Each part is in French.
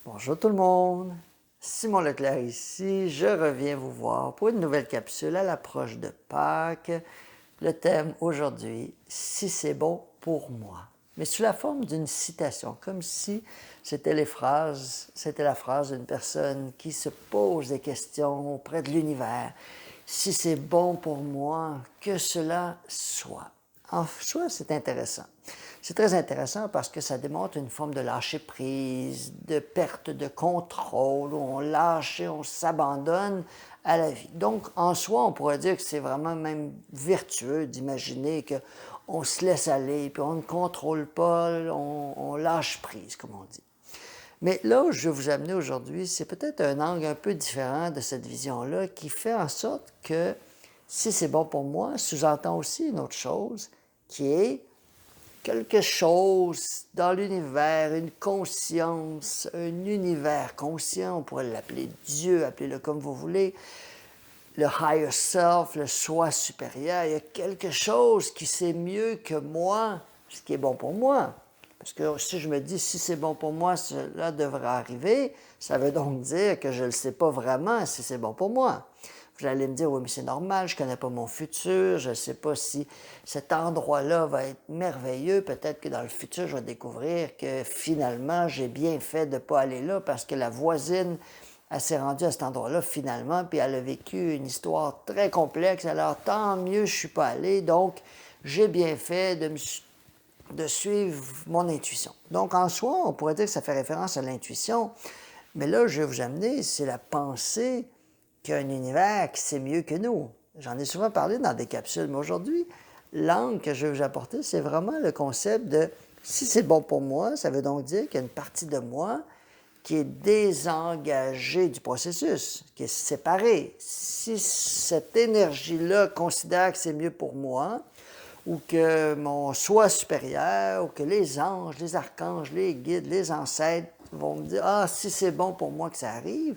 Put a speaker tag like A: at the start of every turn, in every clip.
A: Bonjour tout le monde, Simon Leclerc ici, je reviens vous voir pour une nouvelle capsule à l'approche de Pâques. Le thème aujourd'hui, si c'est bon pour moi, mais sous la forme d'une citation, comme si c'était la phrase d'une personne qui se pose des questions auprès de l'univers. Si c'est bon pour moi, que cela soit. En soi, c'est intéressant. C'est très intéressant parce que ça démontre une forme de lâcher-prise, de perte de contrôle, où on lâche et on s'abandonne à la vie. Donc, en soi, on pourrait dire que c'est vraiment même vertueux d'imaginer qu'on se laisse aller, puis on ne contrôle pas, on lâche prise, comme on dit. Mais là où je vais vous amener aujourd'hui, c'est peut-être un angle un peu différent de cette vision-là qui fait en sorte que si c'est bon pour moi, sous-entend aussi une autre chose qui est quelque chose dans l'univers, une conscience, un univers conscient, on pourrait l'appeler Dieu, appelez-le comme vous voulez, le higher self, le soi supérieur, il y a quelque chose qui sait mieux que moi ce qui est bon pour moi. Parce que si je me dis, si c'est bon pour moi, cela devrait arriver, ça veut donc dire que je ne sais pas vraiment si c'est bon pour moi. Vous allez me dire, oui, mais c'est normal, je ne connais pas mon futur, je ne sais pas si cet endroit-là va être merveilleux. Peut-être que dans le futur, je vais découvrir que finalement, j'ai bien fait de ne pas aller là parce que la voisine, elle s'est rendue à cet endroit-là finalement, puis elle a vécu une histoire très complexe. Alors, tant mieux, je ne suis pas allé. Donc, j'ai bien fait de suivre mon intuition. Donc, en soi, on pourrait dire que ça fait référence à l'intuition, mais là, je vais vous amener, c'est la pensée qu'il y a un univers qui sait mieux que nous. J'en ai souvent parlé dans des capsules, mais aujourd'hui, l'angle que je vais vous apporter, c'est vraiment le concept de si c'est bon pour moi, ça veut donc dire qu'il y a une partie de moi qui est désengagée du processus, qui est séparée. Si cette énergie-là considère que c'est mieux pour moi, ou que mon soi supérieur, ou que les anges, les archanges, les guides, les ancêtres vont me dire « Ah, si c'est bon pour moi que ça arrive »,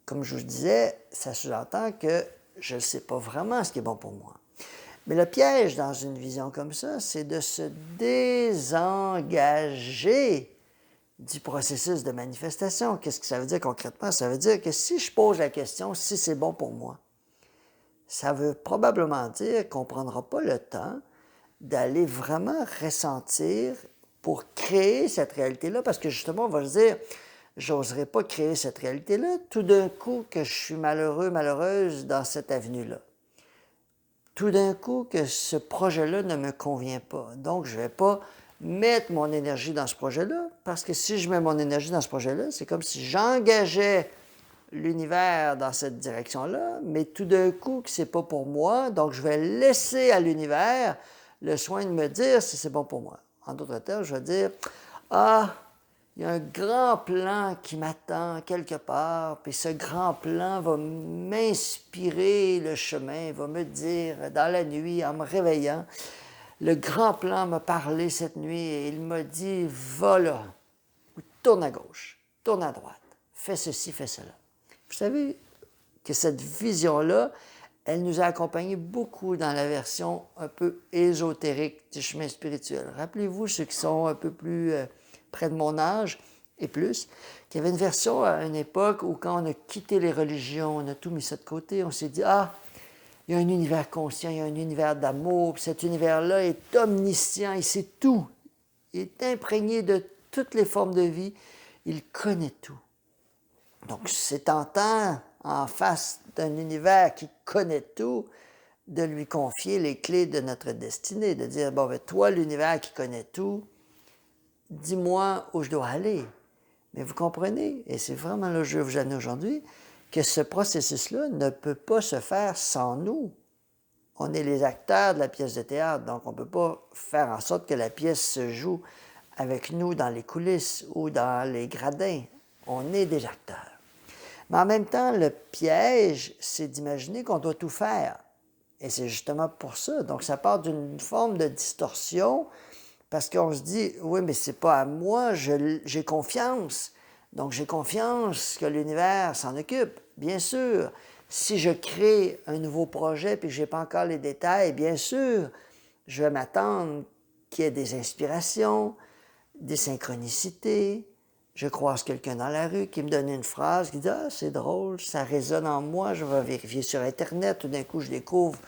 A: comme je vous disais, ça sous-entend que je ne sais pas vraiment ce qui est bon pour moi. Mais le piège dans une vision comme ça, c'est de se désengager du processus de manifestation. Qu'est-ce que ça veut dire concrètement? Ça veut dire que si je pose la question si c'est bon pour moi, ça veut probablement dire qu'on ne prendra pas le temps d'aller vraiment ressentir pour créer cette réalité-là, parce que justement, on va se dire, j'oserais pas créer cette réalité-là tout d'un coup que je suis malheureux, malheureuse dans cette avenue-là. Tout d'un coup que ce projet-là ne me convient pas. Donc, je ne vais pas mettre mon énergie dans ce projet-là, parce que si je mets mon énergie dans ce projet-là, c'est comme si j'engageais l'univers dans cette direction-là, mais tout d'un coup que c'est pas pour moi, donc je vais laisser à l'univers le soin de me dire si c'est bon pour moi. En d'autres termes, je vais dire, ah, il y a un grand plan qui m'attend quelque part, puis ce grand plan va m'inspirer le chemin, va me dire dans la nuit, en me réveillant, le grand plan m'a parlé cette nuit et il m'a dit, va là, ou tourne à gauche, tourne à droite, fais ceci, fais cela. Vous savez que cette vision-là, elle nous a accompagnés beaucoup dans la version un peu ésotérique du chemin spirituel. Rappelez-vous, ceux qui sont un peu plus près de mon âge et plus, qu'il y avait une version à une époque où quand on a quitté les religions, on a tout mis ça de côté, on s'est dit, ah, il y a un univers conscient, il y a un univers d'amour, puis cet univers-là est omniscient, il sait tout. Il est imprégné de toutes les formes de vie, il connaît tout. Donc, c'est tentant, en face d'un univers qui connaît tout, de lui confier les clés de notre destinée, de dire, bon, ben, toi, l'univers qui connaît tout, dis-moi où je dois aller. Mais vous comprenez, et c'est vraiment là que je veux vous amener aujourd'hui, que ce processus-là ne peut pas se faire sans nous. On est les acteurs de la pièce de théâtre, donc on ne peut pas faire en sorte que la pièce se joue avec nous dans les coulisses ou dans les gradins. On est des acteurs. Mais en même temps, le piège, c'est d'imaginer qu'on doit tout faire. Et c'est justement pour ça. Donc, ça part d'une forme de distorsion parce qu'on se dit, oui, mais c'est pas à moi, j'ai confiance. Donc, j'ai confiance que l'univers s'en occupe. Bien sûr, si je crée un nouveau projet puis que je n'ai pas encore les détails, bien sûr, je vais m'attendre qu'il y ait des inspirations, des synchronicités, Je croise quelqu'un dans la rue qui me donne une phrase, qui dit « Ah, c'est drôle, ça résonne en moi, je vais vérifier sur Internet. » Tout d'un coup, je découvre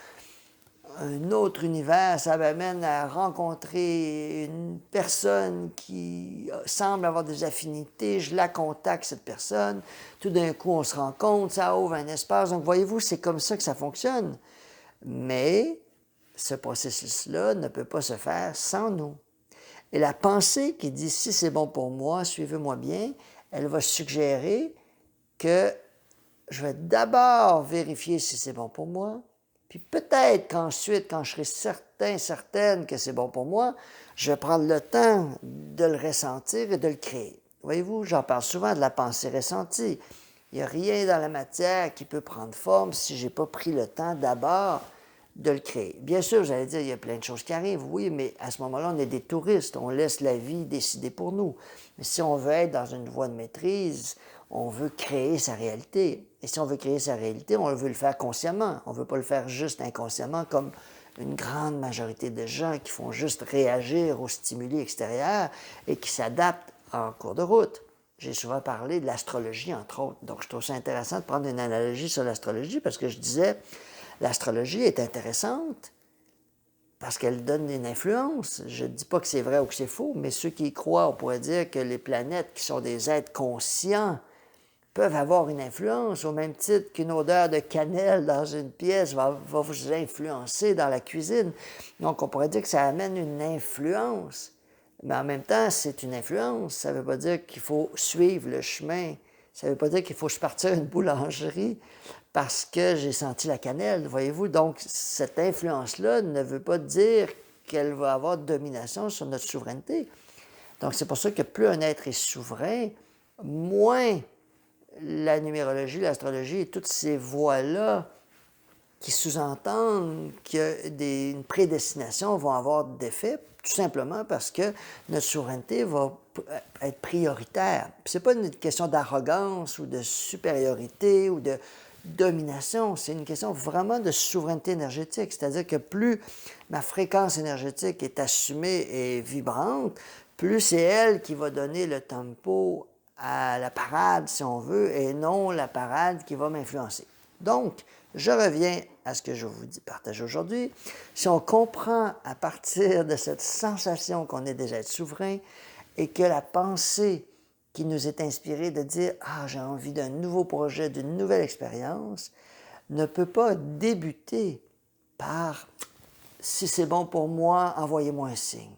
A: un autre univers, ça m'amène à rencontrer une personne qui semble avoir des affinités, je la contacte, cette personne, tout d'un coup, on se rencontre, ça ouvre un espace. Donc, voyez-vous, c'est comme ça que ça fonctionne. Mais ce processus-là ne peut pas se faire sans nous. Et la pensée qui dit « si c'est bon pour moi, suivez-moi bien », elle va suggérer que je vais d'abord vérifier si c'est bon pour moi, puis peut-être qu'ensuite, quand je serai certaine que c'est bon pour moi, je vais prendre le temps de le ressentir et de le créer. Voyez-vous, j'en parle souvent de la pensée ressentie. Il n'y a rien dans la matière qui peut prendre forme si je n'ai pas pris le temps d'abord de le créer. Bien sûr, vous allez dire, il y a plein de choses qui arrivent, oui, mais à ce moment-là, on est des touristes, on laisse la vie décider pour nous. Mais si on veut être dans une voie de maîtrise, on veut créer sa réalité. Et si on veut créer sa réalité, on veut le faire consciemment. On ne veut pas le faire juste inconsciemment comme une grande majorité de gens qui font juste réagir aux stimuli extérieurs et qui s'adaptent en cours de route. J'ai souvent parlé de l'astrologie, entre autres. Donc, je trouve ça intéressant de prendre une analogie sur l'astrologie parce que je disais, l'astrologie est intéressante parce qu'elle donne une influence. Je ne dis pas que c'est vrai ou que c'est faux, mais ceux qui y croient, on pourrait dire que les planètes, qui sont des êtres conscients, peuvent avoir une influence, au même titre qu'une odeur de cannelle dans une pièce va vous influencer dans la cuisine. Donc, on pourrait dire que ça amène une influence. Mais en même temps, c'est une influence. Ça ne veut pas dire qu'il faut suivre le chemin. Ça ne veut pas dire qu'il faut que je partir à une boulangerie parce que j'ai senti la cannelle, voyez-vous. Donc, cette influence-là ne veut pas dire qu'elle va avoir domination sur notre souveraineté. Donc, c'est pour ça que plus un être est souverain, moins la numérologie, l'astrologie et toutes ces voies-là qui sous-entendent qu'une prédestination vont avoir d'effet, tout simplement parce que notre souveraineté va être prioritaire. Ce n'est pas une question d'arrogance ou de supériorité ou de domination, c'est une question vraiment de souveraineté énergétique. C'est-à-dire que plus ma fréquence énergétique est assumée et vibrante, plus c'est elle qui va donner le tempo à la parade, si on veut, et non la parade qui va m'influencer. Donc, je reviens à ce que je vous partage aujourd'hui. Si on comprend à partir de cette sensation qu'on est déjà être souverain et que la pensée qui nous est inspirée de dire « Ah, j'ai envie d'un nouveau projet, d'une nouvelle expérience », ne peut pas débuter par « Si c'est bon pour moi, envoyez-moi un signe ».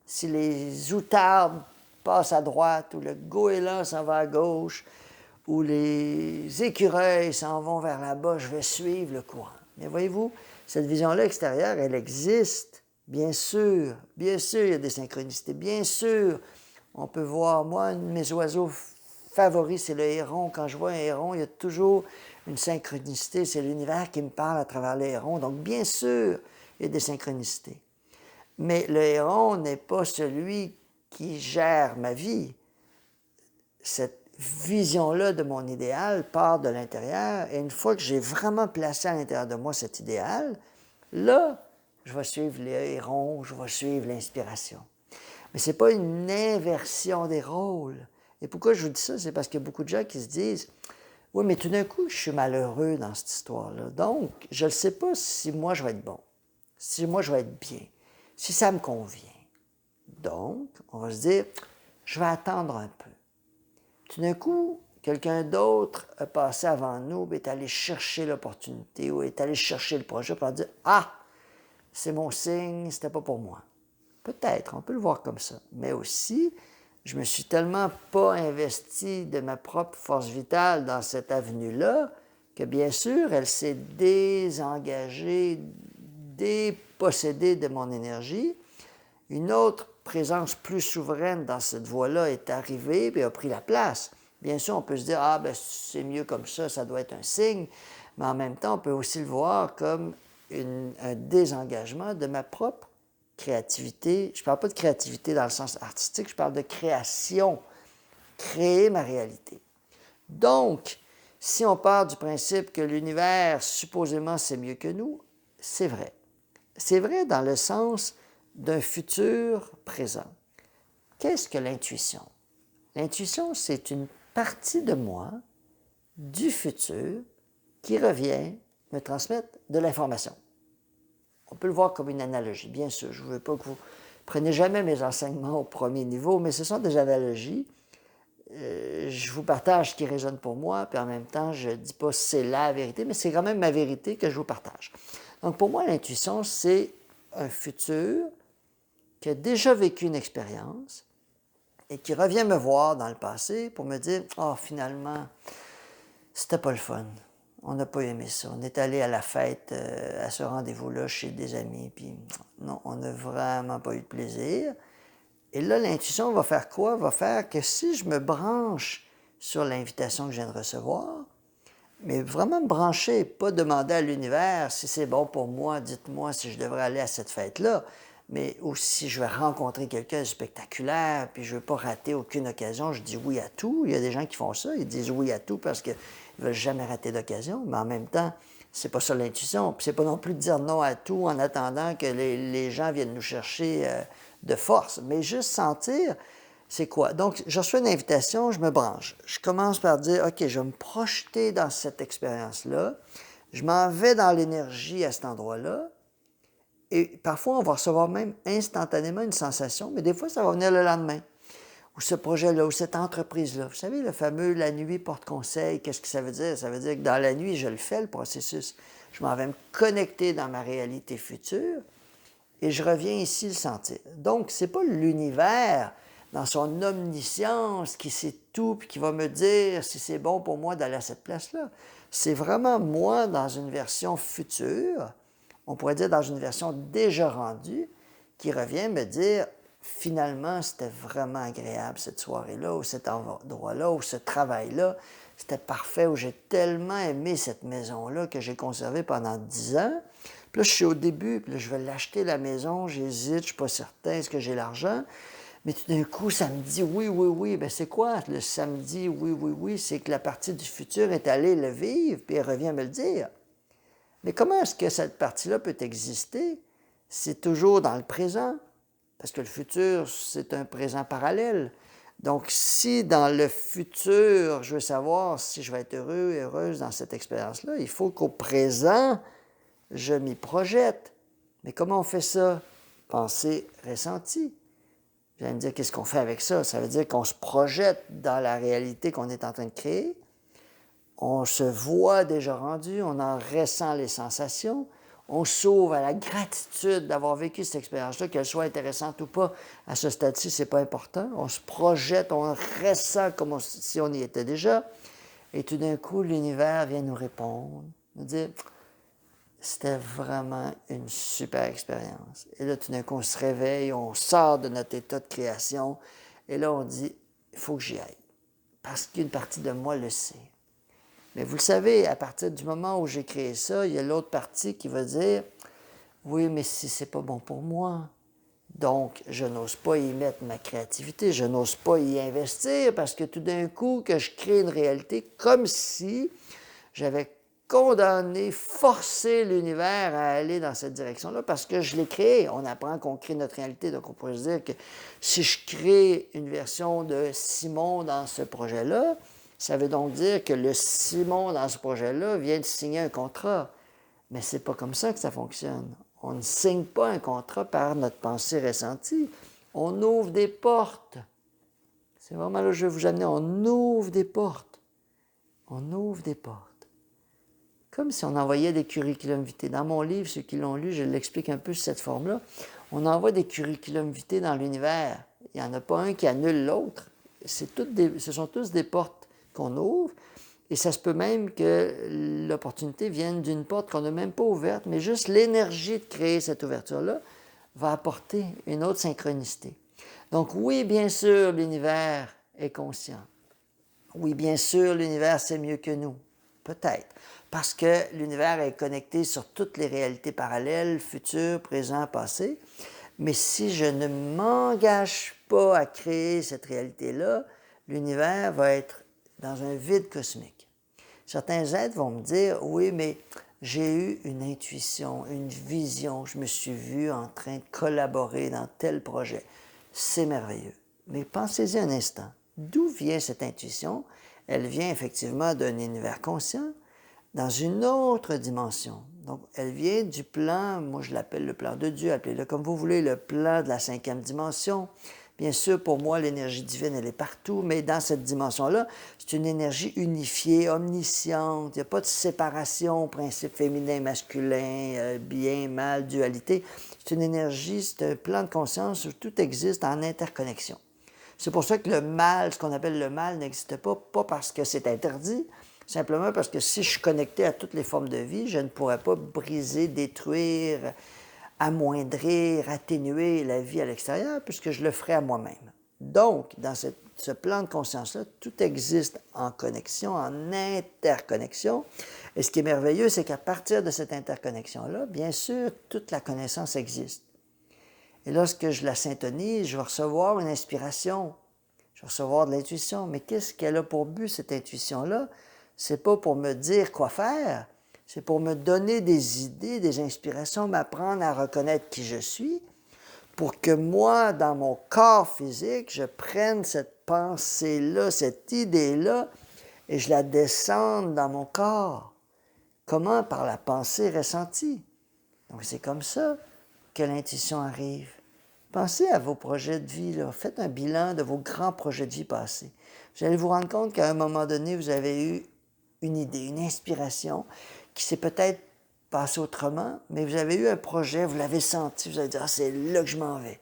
A: Si les outardes passent à droite ou le goéland s'en va à gauche ou les écureuils s'en vont vers là-bas, je vais suivre le courant. Mais voyez-vous, cette vision-là extérieure, elle existe, bien sûr, il y a des synchronicités, bien sûr. On peut voir, moi, un de mes oiseaux favoris, c'est le héron. Quand je vois un héron, il y a toujours une synchronicité, c'est l'univers qui me parle à travers le héron. Donc, bien sûr, il y a des synchronicités. Mais le héron n'est pas celui qui gère ma vie. Cette vision-là de mon idéal part de l'intérieur, et une fois que j'ai vraiment placé à l'intérieur de moi cet idéal, là, je vais suivre le héron, je vais suivre l'inspiration. Mais ce n'est pas une inversion des rôles. Et pourquoi je vous dis ça? C'est parce qu'il y a beaucoup de gens qui se disent « Oui, mais tout d'un coup, je suis malheureux dans cette histoire-là. Donc, je ne sais pas si moi, je vais être bon, si moi, je vais être bien, si ça me convient. Donc, on va se dire « Je vais attendre un peu. » Tout d'un coup, quelqu'un d'autre a passé avant nous, est allé chercher l'opportunité ou est allé chercher le projet pour dire « Ah, c'est mon signe, c'était pas pour moi. » Peut-être, on peut le voir comme ça. Mais aussi, je me suis tellement pas investi de ma propre force vitale dans cette avenue-là que bien sûr, elle s'est désengagée, dépossédée de mon énergie. Une autre présence plus souveraine dans cette voie-là est arrivée et a pris la place. Bien sûr, on peut se dire « Ah, ben c'est mieux comme ça doit être un signe », mais en même temps, on peut aussi le voir comme un désengagement de ma propre créativité. Je ne parle pas de créativité dans le sens artistique, je parle de création, créer ma réalité. Donc, si on part du principe que l'univers, supposément, c'est mieux que nous, c'est vrai. C'est vrai dans le sens d'un futur présent. Qu'est-ce que l'intuition? L'intuition, c'est une partie de moi, du futur, qui revient me transmettre de l'information. On peut le voir comme une analogie, bien sûr. Je ne veux pas que vous preniez jamais mes enseignements au premier niveau, mais ce sont des analogies. Je vous partage ce qui résonne pour moi, puis en même temps, je ne dis pas c'est la vérité, mais c'est quand même ma vérité que je vous partage. Donc pour moi, l'intuition, c'est un futur qui a déjà vécu une expérience et qui revient me voir dans le passé pour me dire « Ah, finalement, c'était pas le fun. On n'a pas aimé ça. On est allé à la fête, à ce rendez-vous-là chez des amis, puis non, on n'a vraiment pas eu de plaisir. » Et là, l'intuition va faire quoi? Va faire que si je me branche sur l'invitation que je viens de recevoir, mais vraiment me brancher, pas demander à l'univers si c'est bon pour moi, dites-moi si je devrais aller à cette fête-là, mais aussi je vais rencontrer quelqu'un de spectaculaire, puis je ne veux pas rater aucune occasion, je dis oui à tout. Il y a des gens qui font ça, ils disent oui à tout parce qu'ils ne veulent jamais rater d'occasion, mais en même temps, c'est pas ça l'intuition. Puis c'est pas non plus de dire non à tout en attendant que les gens viennent nous chercher de force, mais juste sentir c'est quoi. Donc, je reçois une invitation, je me branche. Je commence par dire, OK, je vais me projeter dans cette expérience-là. Je m'en vais dans l'énergie à cet endroit-là. Et parfois, on va recevoir même instantanément une sensation, mais des fois, ça va venir le lendemain. Ou ce projet-là, ou cette entreprise-là. Vous savez, le fameux « la nuit porte conseil », qu'est-ce que ça veut dire? Ça veut dire que dans la nuit, je le fais, le processus. Je m'en vais me connecter dans ma réalité future et je reviens ici le sentir. Donc, ce n'est pas l'univers dans son omniscience qui sait tout puis qui va me dire si c'est bon pour moi d'aller à cette place-là. C'est vraiment moi dans une version future, on pourrait dire dans une version déjà rendue, qui revient me dire finalement c'était vraiment agréable cette soirée-là ou cet endroit-là ou ce travail-là. C'était parfait, où j'ai tellement aimé cette maison-là que j'ai conservée pendant 10 ans. Puis là, je suis au début, puis là, je vais l'acheter la maison, j'hésite, je ne suis pas certain, est-ce que j'ai l'argent? Mais tout d'un coup, ça me dit oui, oui, oui. Bien, c'est quoi le samedi, oui, oui, oui? C'est que la partie du futur est allée le vivre, puis elle revient me le dire. Mais comment est-ce que cette partie-là peut exister? C'est toujours dans le présent, parce que le futur, c'est un présent parallèle. Donc, si dans le futur, je veux savoir si je vais être heureux et heureuse dans cette expérience-là, il faut qu'au présent, je m'y projette. Mais comment on fait ça? Pensée ressentie. Vous allez me dire, qu'est-ce qu'on fait avec ça? Ça veut dire qu'on se projette dans la réalité qu'on est en train de créer. On se voit déjà rendu, on en ressent les sensations. On s'ouvre à la gratitude d'avoir vécu cette expérience-là, qu'elle soit intéressante ou pas. À ce stade-ci, ce n'est pas important. On se projette, on ressent comme si on y était déjà. Et tout d'un coup, l'univers vient nous répondre, nous dire c'était vraiment une super expérience. Et là, tout d'un coup, on se réveille, on sort de notre état de création, et là, on dit, il faut que j'y aille. Parce qu'une partie de moi le sait. Mais vous le savez, à partir du moment où j'ai créé ça, il y a l'autre partie qui va dire, oui, mais si c'est pas bon pour moi, donc je n'ose pas y mettre ma créativité, je n'ose pas y investir, parce que tout d'un coup, que je crée une réalité comme si j'avais condamné, forcé l'univers à aller dans cette direction-là parce que je l'ai créé. On apprend qu'on crée notre réalité. Donc, on pourrait se dire que si je crée une version de Simon dans ce projet-là, ça veut donc dire que le Simon dans ce projet-là vient de signer un contrat. Mais c'est pas comme ça que ça fonctionne. On ne signe pas un contrat par notre pensée ressentie. On ouvre des portes. C'est vraiment là que je vais vous amener. On ouvre des portes. On ouvre des portes. Comme si on envoyait des curriculum vitae. Dans mon livre, ceux qui l'ont lu, je l'explique un peu sous cette forme-là. On envoie des curriculum vitae dans l'univers. Il n'y en a pas un qui annule l'autre. Ce sont tous des portes qu'on ouvre. Et ça se peut même que l'opportunité vienne d'une porte qu'on n'a même pas ouverte, mais juste l'énergie de créer cette ouverture-là va apporter une autre synchronicité. Donc oui, bien sûr, l'univers est conscient. Oui, bien sûr, l'univers sait mieux que nous. Peut-être. Parce que l'univers est connecté sur toutes les réalités parallèles, futur, présent, passé. Mais si je ne m'engage pas à créer cette réalité-là, l'univers va être dans un vide cosmique. Certains êtres vont me dire, oui, mais j'ai eu une intuition, une vision, je me suis vu en train de collaborer dans tel projet. C'est merveilleux. Mais pensez-y un instant. D'où vient cette intuition? Elle vient effectivement d'un univers conscient dans une autre dimension. Donc, elle vient du plan, moi je l'appelle le plan de Dieu, appelez-le comme vous voulez, le plan de la 5e dimension. Bien sûr, pour moi, l'énergie divine, elle est partout, mais dans cette dimension-là, c'est une énergie unifiée, omnisciente. Il n'y a pas de séparation, principe féminin, masculin, bien, mal, dualité. C'est une énergie, c'est un plan de conscience où tout existe en interconnexion. C'est pour ça que le mal, ce qu'on appelle le mal, n'existe pas parce que c'est interdit, simplement parce que si je suis connecté à toutes les formes de vie, je ne pourrais pas briser, détruire, amoindrir, atténuer la vie à l'extérieur, puisque je le ferais à moi-même. Donc, dans ce plan de conscience-là, tout existe en connexion, en interconnexion. Et ce qui est merveilleux, c'est qu'à partir de cette interconnexion-là, bien sûr, toute la connaissance existe. Et lorsque je la syntonise, je vais recevoir une inspiration, je vais recevoir de l'intuition. Mais qu'est-ce qu'elle a pour but, cette intuition-là? C'est pas pour me dire quoi faire, c'est pour me donner des idées, des inspirations, m'apprendre à reconnaître qui je suis, pour que moi, dans mon corps physique, je prenne cette pensée-là, cette idée-là, et je la descende dans mon corps. Comment? Par la pensée ressentie. Donc c'est comme ça que l'intuition arrive. Pensez à vos projets de vie, là. Faites un bilan de vos grands projets de vie passés. Vous allez vous rendre compte qu'à un moment donné, vous avez eu une idée, une inspiration qui s'est peut-être passée autrement, mais vous avez eu un projet, vous l'avez senti, vous avez dit « Ah, c'est là que je m'en vais.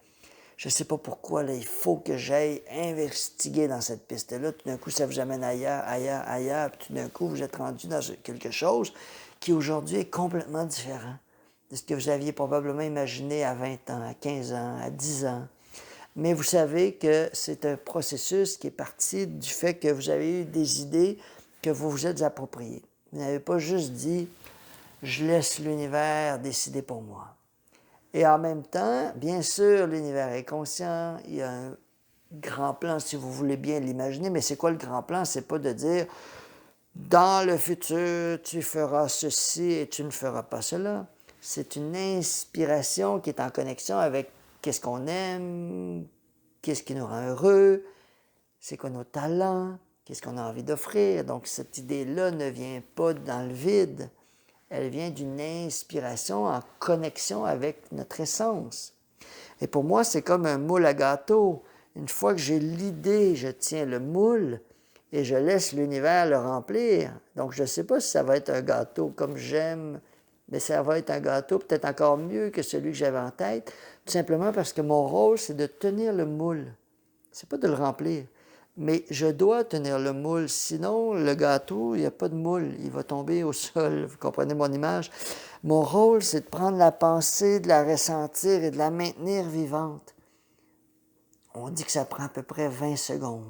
A: Je ne sais pas pourquoi, là, il faut que j'aille investiguer dans cette piste-là. » Tout d'un coup, ça vous amène ailleurs, ailleurs, ailleurs, puis tout d'un coup, vous êtes rendu dans quelque chose qui aujourd'hui est complètement différent de ce que vous aviez probablement imaginé à 20 ans, à 15 ans, à 10 ans. Mais vous savez que c'est un processus qui est parti du fait que vous avez eu des idées que vous vous êtes appropriées. Vous n'avez pas juste dit « je laisse l'univers décider pour moi ». Et en même temps, bien sûr, l'univers est conscient, il y a un grand plan, si vous voulez bien l'imaginer, mais c'est quoi le grand plan? C'est pas de dire « dans le futur, tu feras ceci et tu ne feras pas cela ». C'est une inspiration qui est en connexion avec qu'est-ce qu'on aime, qu'est-ce qui nous rend heureux, c'est quoi nos talents, qu'est-ce qu'on a envie d'offrir. Donc, cette idée-là ne vient pas dans le vide. Elle vient d'une inspiration en connexion avec notre essence. Et pour moi, c'est comme un moule à gâteau. Une fois que j'ai l'idée, je tiens le moule et je laisse l'univers le remplir. Donc, je ne sais pas si ça va être un gâteau comme j'aime, mais ça va être un gâteau peut-être encore mieux que celui que j'avais en tête, tout simplement parce que mon rôle, c'est de tenir le moule. C'est pas de le remplir. Mais je dois tenir le moule, sinon le gâteau, il n'y a pas de moule, il va tomber au sol, vous comprenez mon image? Mon rôle, c'est de prendre la pensée, de la ressentir et de la maintenir vivante. On dit que ça prend à peu près 20 secondes.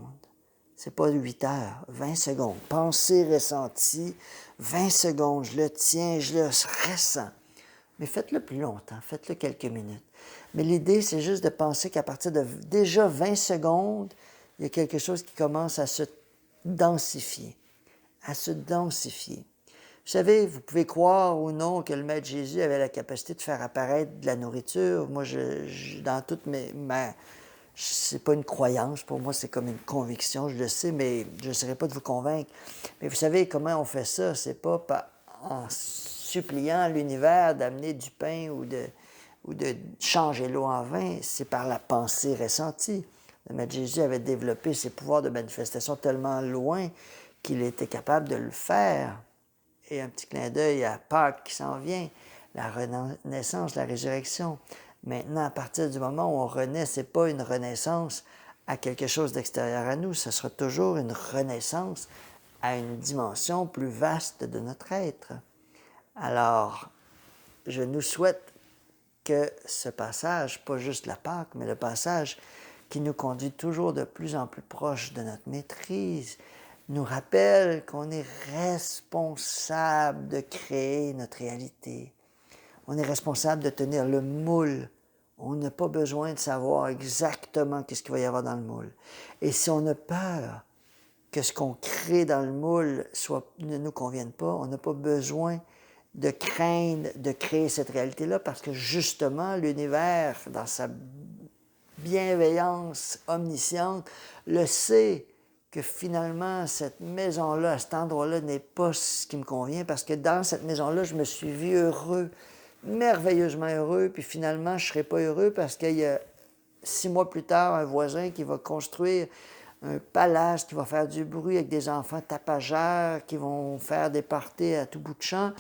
A: C'est pas 8 heures, 20 secondes. Pensée ressentie, 20 secondes, je le tiens, je le ressens. Mais faites-le plus longtemps, faites-le quelques minutes. Mais l'idée, c'est juste de penser qu'à partir de déjà 20 secondes, il y a quelque chose qui commence à se densifier, à se densifier. Vous savez, vous pouvez croire ou non que le Maître Jésus avait la capacité de faire apparaître de la nourriture. Moi, dans toutes c'est pas une croyance, pour moi, c'est comme une conviction, je le sais, mais je n'essaierai pas de vous convaincre. Mais vous savez comment on fait ça? C'est pas en suppliant l'univers d'amener du pain ou de changer l'eau en vin, c'est par la pensée ressentie. Le Maître Jésus avait développé ses pouvoirs de manifestation tellement loin qu'il était capable de le faire. Et un petit clin d'œil à Pâques qui s'en vient, la renaissance, la résurrection. Maintenant, à partir du moment où on renaît, ce n'est pas une renaissance à quelque chose d'extérieur à nous, ce sera toujours une renaissance à une dimension plus vaste de notre être. Alors, je nous souhaite que ce passage, pas juste la Pâque, mais le passage qui nous conduit toujours de plus en plus proche de notre maîtrise, nous rappelle qu'on est responsable de créer notre réalité. On est responsable de tenir le moule. On n'a pas besoin de savoir exactement qu'est-ce qu'il va y avoir dans le moule. Et si on a peur que ce qu'on crée dans le moule ne nous convienne pas, on n'a pas besoin de craindre de créer cette réalité-là parce que justement, l'univers, dans sa bienveillance omnisciente, le sait que finalement, cette maison-là, à cet endroit-là, n'est pas ce qui me convient, parce que dans cette maison-là, je me suis vu heureux, merveilleusement heureux, puis finalement, je ne serai pas heureux parce qu'il y a 6 mois plus tard, un voisin qui va construire un palace, qui va faire du bruit avec des enfants tapageurs, qui vont faire des parties à tout bout de champ.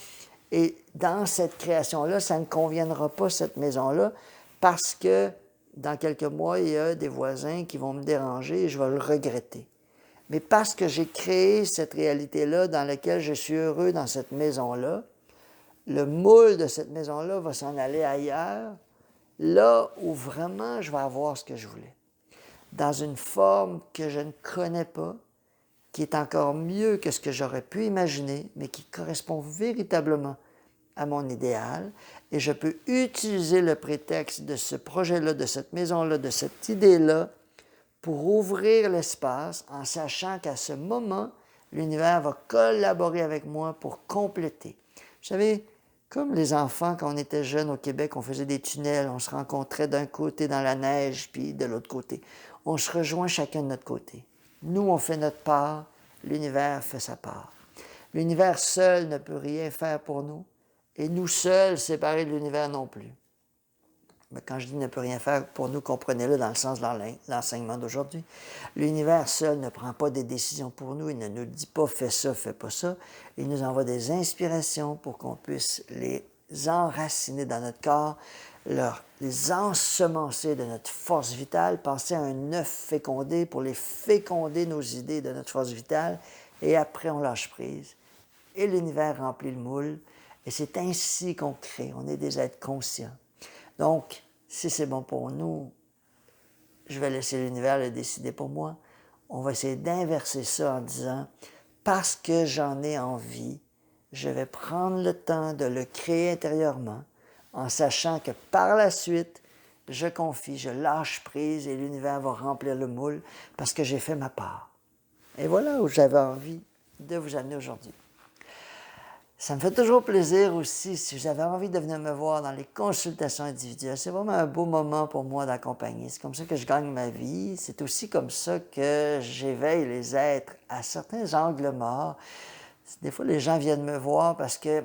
A: Et dans cette création-là, ça ne conviendra pas, cette maison-là, parce que dans quelques mois, il y a des voisins qui vont me déranger et je vais le regretter. Mais parce que j'ai créé cette réalité-là dans laquelle je suis heureux dans cette maison-là, le moule de cette maison-là va s'en aller ailleurs, là où vraiment je vais avoir ce que je voulais. Dans une forme que je ne connais pas, qui est encore mieux que ce que j'aurais pu imaginer, mais qui correspond véritablement à mon idéal. Et je peux utiliser le prétexte de ce projet-là, de cette maison-là, de cette idée-là, pour ouvrir l'espace en sachant qu'à ce moment, l'univers va collaborer avec moi pour compléter. Vous savez, comme les enfants, quand on était jeunes au Québec, on faisait des tunnels, on se rencontrait d'un côté dans la neige, puis de l'autre côté. On se rejoint chacun de notre côté. Nous, on fait notre part, l'univers fait sa part. L'univers seul ne peut rien faire pour nous, et nous seuls, séparés de l'univers non plus. Mais quand je dis ne peut rien faire pour nous, comprenez-le dans le sens de l'enseignement d'aujourd'hui. L'univers seul ne prend pas des décisions pour nous, il ne nous dit pas « fais ça, fais pas ça ». Il nous envoie des inspirations pour qu'on puisse les enraciner dans notre corps, les ensemencer de notre force vitale, penser à un œuf fécondé pour les féconder nos idées de notre force vitale, et après on lâche prise. Et l'univers remplit le moule, et c'est ainsi qu'on crée, on est des êtres conscients. Donc, si c'est bon pour nous, je vais laisser l'univers le décider pour moi. On va essayer d'inverser ça en disant, parce que j'en ai envie, je vais prendre le temps de le créer intérieurement, en sachant que par la suite, je confie, je lâche prise et l'univers va remplir le moule parce que j'ai fait ma part. Et voilà où j'avais envie de vous amener aujourd'hui. Ça me fait toujours plaisir aussi, si vous avez envie de venir me voir dans les consultations individuelles. C'est vraiment un beau moment pour moi d'accompagner. C'est comme ça que je gagne ma vie. C'est aussi comme ça que j'éveille les êtres à certains angles morts. Des fois, les gens viennent me voir parce qu'ils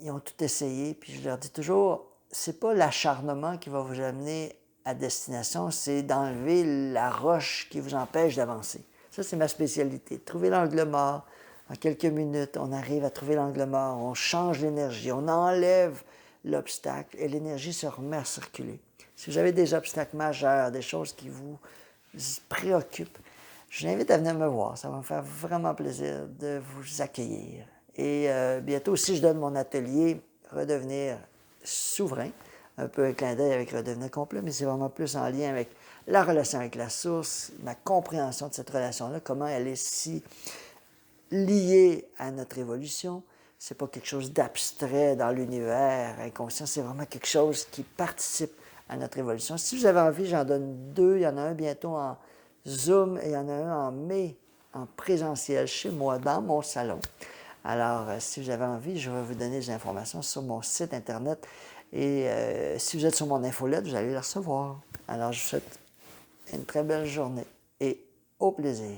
A: ont tout essayé. Puis je leur dis toujours, c'est pas l'acharnement qui va vous amener à destination, c'est d'enlever la roche qui vous empêche d'avancer. Ça, c'est ma spécialité. Trouver l'angle mort. En quelques minutes, on arrive à trouver l'angle mort, on change l'énergie, on enlève l'obstacle et l'énergie se remet à circuler. Si vous avez des obstacles majeurs, des choses qui vous préoccupent, je vous invite à venir me voir. Ça va me faire vraiment plaisir de vous accueillir. Et bientôt aussi, je donne mon atelier « Redevenir souverain », un peu un clin d'œil avec « Redevenir complet », mais c'est vraiment plus en lien avec la relation avec la source, ma compréhension de cette relation-là, comment elle est si lié à notre évolution. Ce n'est pas quelque chose d'abstrait dans l'univers inconscient, c'est vraiment quelque chose qui participe à notre évolution. Si vous avez envie, j'en donne 2. Il y en a un bientôt en Zoom et il y en a un en mai, en présentiel, chez moi, dans mon salon. Alors, si vous avez envie, je vais vous donner des informations sur mon site Internet. Et si vous êtes sur mon infolette, vous allez les recevoir. Alors, je vous souhaite une très belle journée et au plaisir.